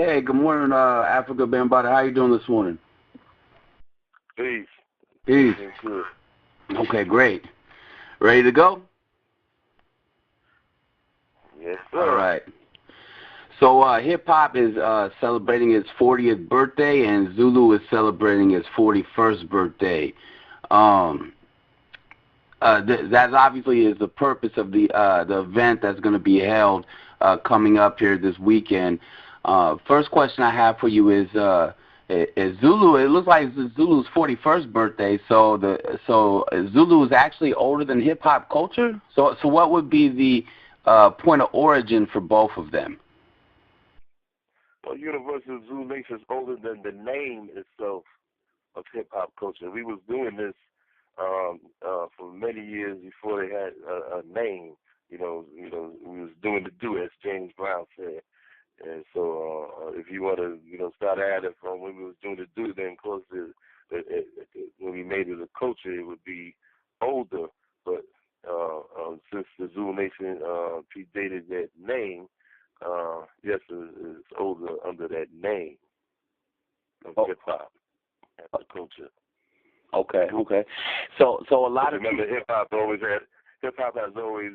Hey, good morning, Afrika Bambaataa. How you doing this morning? Peace. Peace. Everything's good. Okay, great. Ready to go? Yes, All sir. right. So hip hop is celebrating its 40th birthday, and Zulu is celebrating its 41st birthday. Um, that obviously is the purpose of the event that's going to be held coming up here this weekend. First question I have for you is Zulu. It looks like it's Zulu's 41st birthday. So Zulu is actually older than hip hop culture. So what would be the point of origin for both of them? Well, Universal Zulu Nation is older than the name itself of hip hop culture. We was doing this for many years before they had a name. We was doing the do, as James Brown said. And so, if you want to, start adding from when we was doing the do, then of course, when we made it a culture, it would be older. But since the Zulu Nation predated that name, yes, it's older under that name of hip hop as a culture. Okay. So a lot of remember, hip hop has always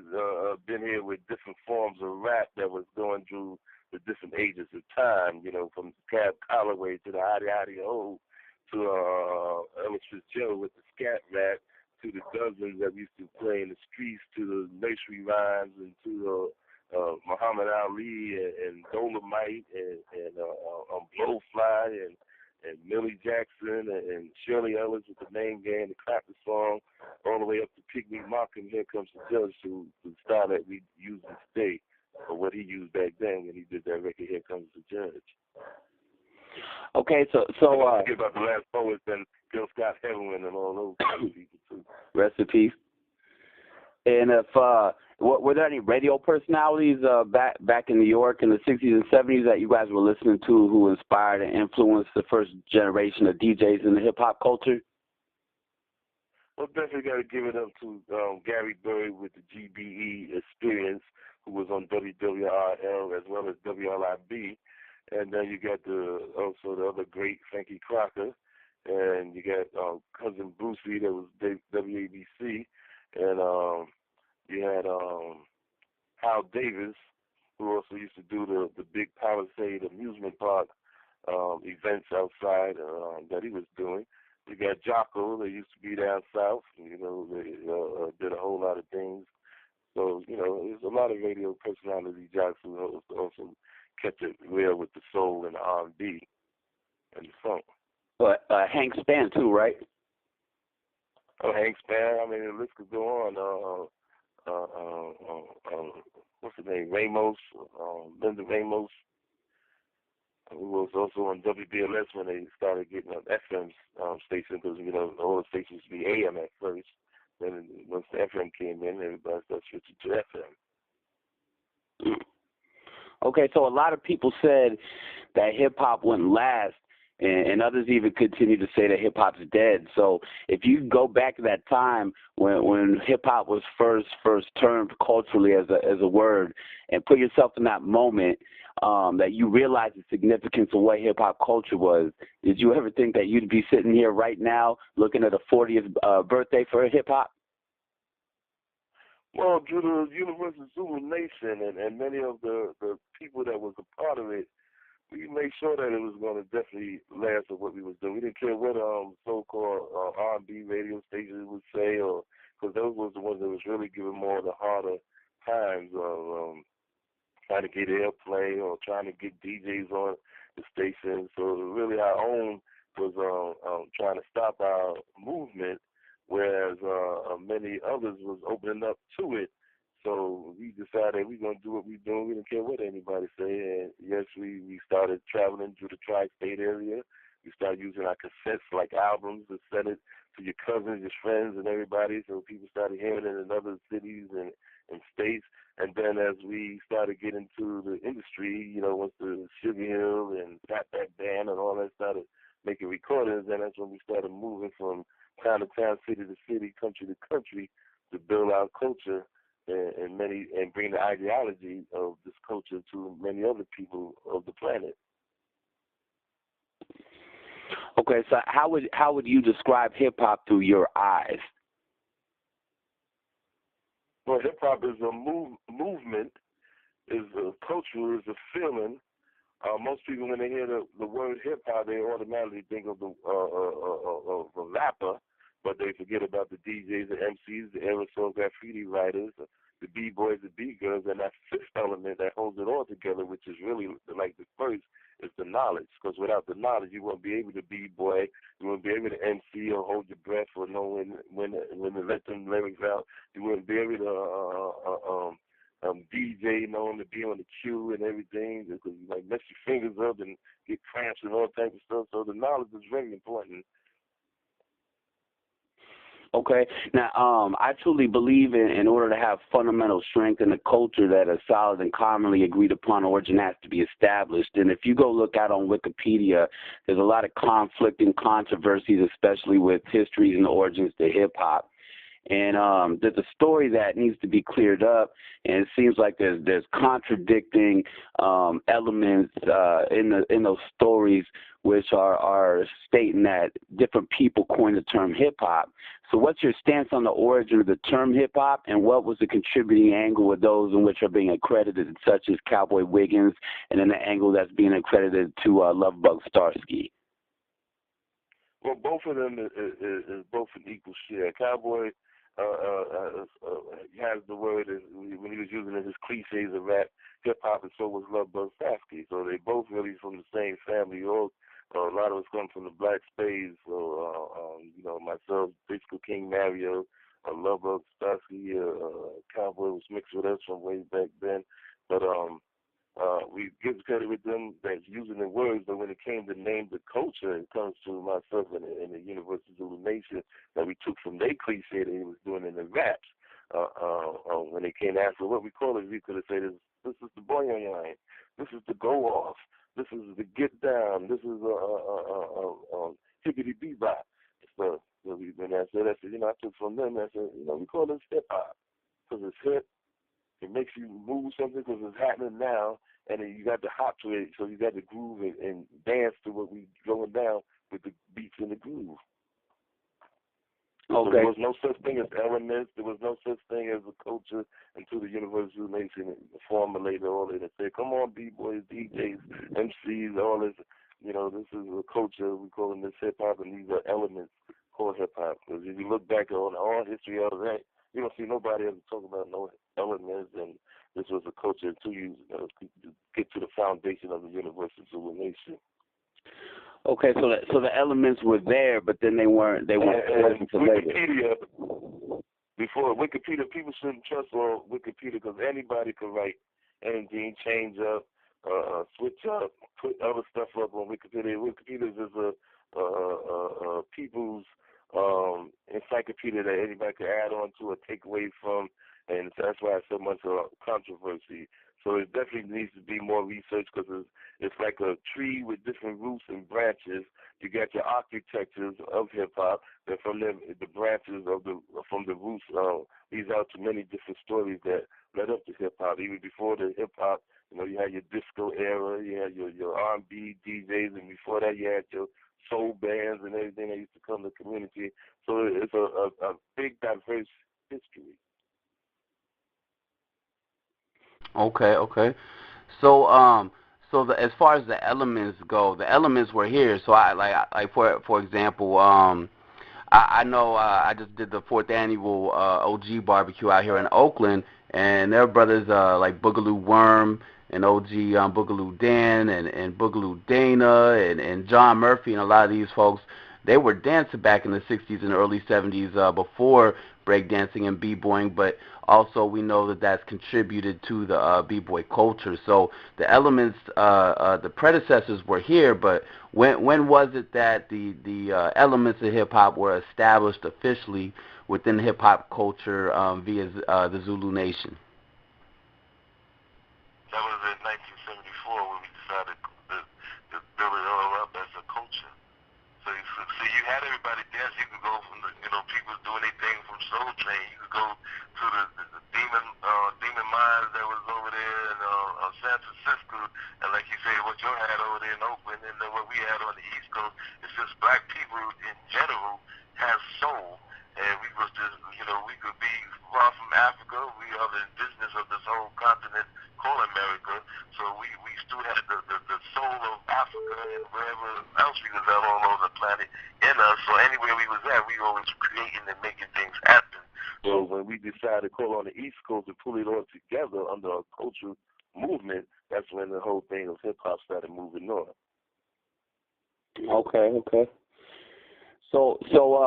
been here with different forms of rap that was going through the different ages of time. From Cab Calloway to the Hottie Hottie Ho to Ellis Fitzgerald with the scat rap to the dozens that we used to play in the streets to the nursery rhymes and to Muhammad Ali and Dolomite and Blowfly and Millie Jackson and Shirley Ellis with the Name Game, the Clapper song, all the way up to Picnic Markham, Here Comes the Judge, to the style that we use today, or what he used back then when he did that record, Here Comes the Judge. Okay, so don't forget about the last poets and Gil Scott Heron and all those kind of people too. Rest in peace. And if were there any radio personalities back in New York in the 60s and 70s that you guys were listening to who inspired and influenced the first generation of DJs in the hip hop culture? Well, definitely got to give it up to Gary Berry with the GBE experience, who was on WWRL as well as WLIB. And then you got also the other great Frankie Crocker, and you got cousin Brucey that was WABC, and you had Hal Davis, who also used to do the big Palisade amusement park events outside that he was doing. You got Jocko, they used to be down south. They did a whole lot of things. So, there's a lot of radio personality jocks who also kept it real with the soul and the R&B and the funk. But Hank Span too, right? Oh, Hank Span. I mean, the list could go on. What's his name? Ramos, Linda Ramos, who was also on WBLS when they started getting an FM station, because all the stations used to be AM at first. Then once the FM came in, everybody started switching to FM. Okay, so a lot of people said that hip hop wouldn't last, and others even continue to say that hip hop's dead. So if you go back to that time when hip hop was first termed culturally as a word, and put yourself in that moment, that you realized the significance of what hip hop culture was, did you ever think that you'd be sitting here right now looking at a 40th birthday for hip hop? Well, due to the Universal Zulu Nation and many of the people that was a part of it, we made sure that it was going to definitely last with what we was doing. We didn't care what so-called R&B radio stations would say, or because those was the ones that was really giving more of the harder times of trying to get airplay or trying to get DJs on the station. So really our own was trying to stop our movement, whereas many others was opening up to it. So we decided we're going to do what we're doing. We didn't care what anybody say. And yes, we started traveling through the tri-state area. We started using our cassettes like albums to send it to your cousins, your friends, and everybody. So people started hearing it in other cities and states. And then as we started getting to the industry, once the Sugar Hill and Fat Back Band and all that started making recordings, then that's when we started moving from town to town, city to city, country to country to build our culture and bring the ideology of this culture to many other people of the planet. Okay, so how would you describe hip hop through your eyes? Well, hip hop is a movement, is a culture, is a feeling. Most people, when they hear the word hip hop, they automatically think of the rapper, but they forget about the DJs, the MCs, the aerosol graffiti writers, the b-boys, the b-girls, and that fifth element that holds it all together, which is really like the first, is the knowledge. Because without the knowledge, you won't be able to b-boy, you won't be able to MC or hold your breath or know when to let them lyrics out. You wouldn't be able to DJ, knowing to be on the cue and everything, because you like mess your fingers up and get cramps and all types of stuff. So the knowledge is very important. Okay. Now, I truly believe in order to have fundamental strength in a culture, that a solid and commonly agreed upon origin has to be established. And if you go look out on Wikipedia, there's a lot of conflicting controversies, especially with histories and origins to hip hop. And there's a story that needs to be cleared up, and it seems like there's contradicting elements in those stories, which are stating that different people coined the term hip hop. So, what's your stance on the origin of the term hip hop, and what was the contributing angle of those in which are being accredited, such as Cowboy Wiggins, and then the angle that's being accredited to Lovebug Starsky? Well, both of them is both an equal share. Cowboy has the word when he was using it, his cliches of rap, hip hop, and so was Lovebug Starsky. So they both really from the same family. A lot of us come from the black space. So myself, Disco King Mario, Lovebug Starsky, Cowboy was mixed with us from way back then. But we give credit with them that's using the words, but when it came to name the culture, it comes to myself and the Universal Zulu Nation that we took from their cliche that he was doing in the raps. When they came to ask for what we call it, we could have said, this is the boy line, this is the go off, this is the get down, this is hippity bebop. So when I said, I took from them, I said, we call this hip hop because it's hip. It makes you move something because it's happening now, and then you got to hop to it, so you got to groove and dance to what we going down with the beats and the groove. Okay. So there was no such thing as elements. There was no such thing as a culture until the Universal Nation formulated all of it and said, come on, B-boys, DJs, MCs, all this. This is a culture. We call them this hip-hop, and these are elements called hip-hop. Because if you look back on all history of that, you don't see nobody ever talk about no elements, and this was a culture until you get to the foundation of the Universal Zulu Nation. Okay, so the elements were there, but then they weren't. They weren't. And Wikipedia, before Wikipedia, people shouldn't trust on Wikipedia because anybody can write anything, change up, switch up, put other stuff up on Wikipedia. Wikipedia is just a people's encyclopedia that anybody can add on to or take away from, and that's why it's so much controversy. So it definitely needs to be more research because it's like a tree with different roots and branches. You got your architectures of hip hop, and from them the branches from the roots leads out to many different stories that led up to hip hop. Even before the hip hop, you had your disco era, you had your R&B DJs, and before that you had your soul bands and everything that used to come to the community. So it's a big, diverse history. Okay. So as far as the elements go, the elements were here. So for example, I know I just did the 4th annual OG barbecue out here in Oakland, and their brothers like Boogaloo Worm and OG Boogaloo Dan and Boogaloo Dana and John Murphy and a lot of these folks, they were dancing back in the 60s and early 70s before breakdancing and b-boying, but also we know that that's contributed to the b-boy culture. So the elements, the predecessors were here, but when was it that the elements of hip-hop were established officially within hip-hop culture via the Zulu Nation? That was in 1974 when we decided to build it all up as a culture. So you had everybody dance. You could go from people doing their thing from Soul Train. You could go to the Demon Mines that was over there in San Francisco, and like you say, what you had over there in Oakland, and then what we we had on the East Coast. It's just black people in general have soul, and we was just, we could be far from Africa. We are the indigenous of this whole continent called America, so we still had the soul of Africa and wherever else we was at all over the planet in us. So anywhere we was at, we always creating and making things happen. So when we decided to call on the East Coast and pull it all together under a cultural movement, that's when the whole thing of hip-hop started moving north. Okay. So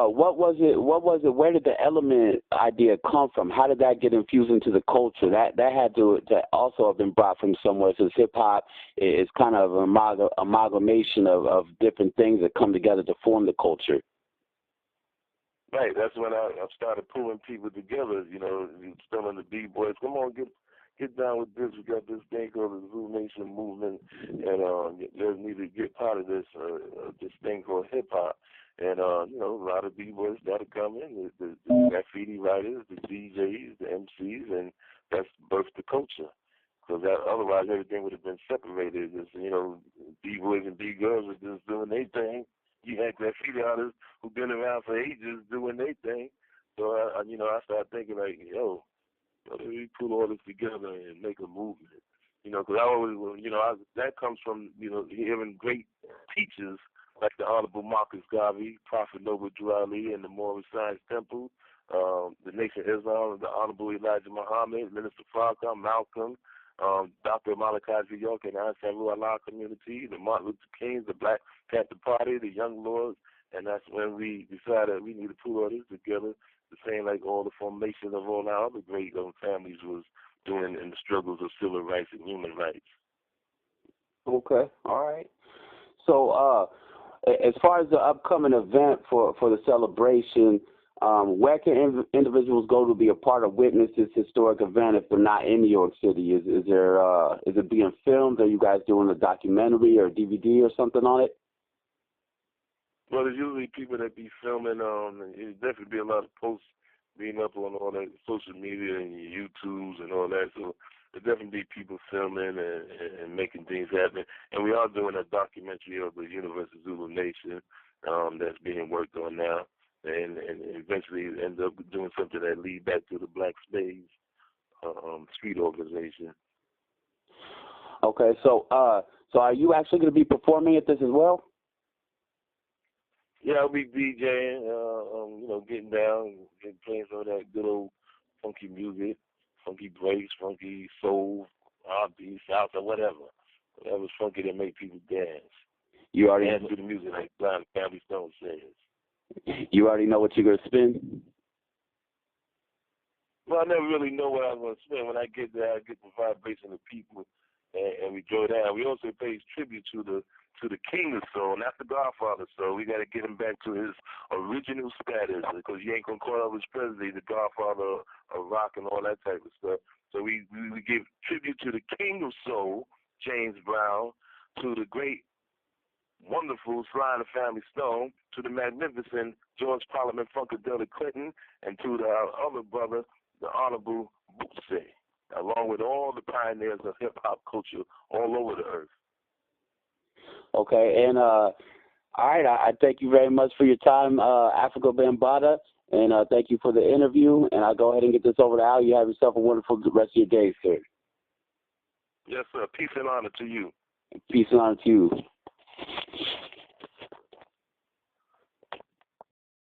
what was it? Where did the element idea come from? How did that get infused into the culture? That had to also have been brought from somewhere, since hip hop is kind of an amalgamation of different things that come together to form the culture. Right. That's when I started pulling people together. Still in the B-boys. Come on, get down with this. We got this thing called the Zulu Nation movement, and you need to get part of this thing called hip hop. And a lot of B-boys started coming, the graffiti writers, the DJs, the MCs, and that's birthed the culture. Because otherwise everything would have been separated. Just, B-boys and B-girls were just doing their thing. You had graffiti artists who've been around for ages doing their thing. So I started thinking like, let me pull all this together and make a movement. Because I always, that comes from hearing great teachers like the Honorable Marcus Garvey, Prophet Noble Drew Ali, and the Moorish Science Temple, the Nation of Islam, the Honorable Elijah Muhammad, Minister Farrakhan, Malcolm, Dr. Malachi York, and Ansar Allah community, the Martin Luther Kings, the Black Panther Party, the Young Lords, and that's when we decided we need to pull all this together, the same like all the formation of all our other great families was doing in the struggles of civil rights and human rights. Okay, all right. So, as far as the upcoming event for the celebration, where can individuals go to be a part of witness this historic event if they're not in New York City? Is it being filmed? Are you guys doing a documentary or DVD or something on it? Well, there's usually people that be filming. There's definitely be a lot of posts being up on all that social media and YouTubes and all that. So there'll definitely be people filming and making things happen. And we are doing a documentary of the University Zulu Nation that's being worked on now, and eventually end up doing something that lead back to the Black Spades street organization. Okay, so are you actually going to be performing at this as well? Yeah, I'll be DJing, getting down, playing some of that good old funky music, funky breaks, funky soul, R&B, salsa, whatever's funky that make people dance. You already dance to the music like Blind Family Stone says. You already know what you're gonna spin? Well, I never really know what I'm gonna spin. When I get there, I get the vibration of people, and we go down. We also pay tribute to the King of Soul, not the Godfather Soul. We got to get him back to his original status, because you ain't gonna call Elvis Presley the Godfather of rock and all that type of stuff. So we give tribute to the King of Soul, James Brown, to the great, wonderful Sly and the Family Stone, to the magnificent George Parliament Funkadelic Clinton, and to our other brother, the Honorable Bootsy, along with all the pioneers of hip-hop culture all over the earth. Okay, and all right, I thank you very much for your time, Afrika Bambaataa, and thank you for the interview, and I'll go ahead and get this over to Al. You have yourself a wonderful rest of your day, sir. Yes, sir. Peace and honor to you. Peace and honor to you.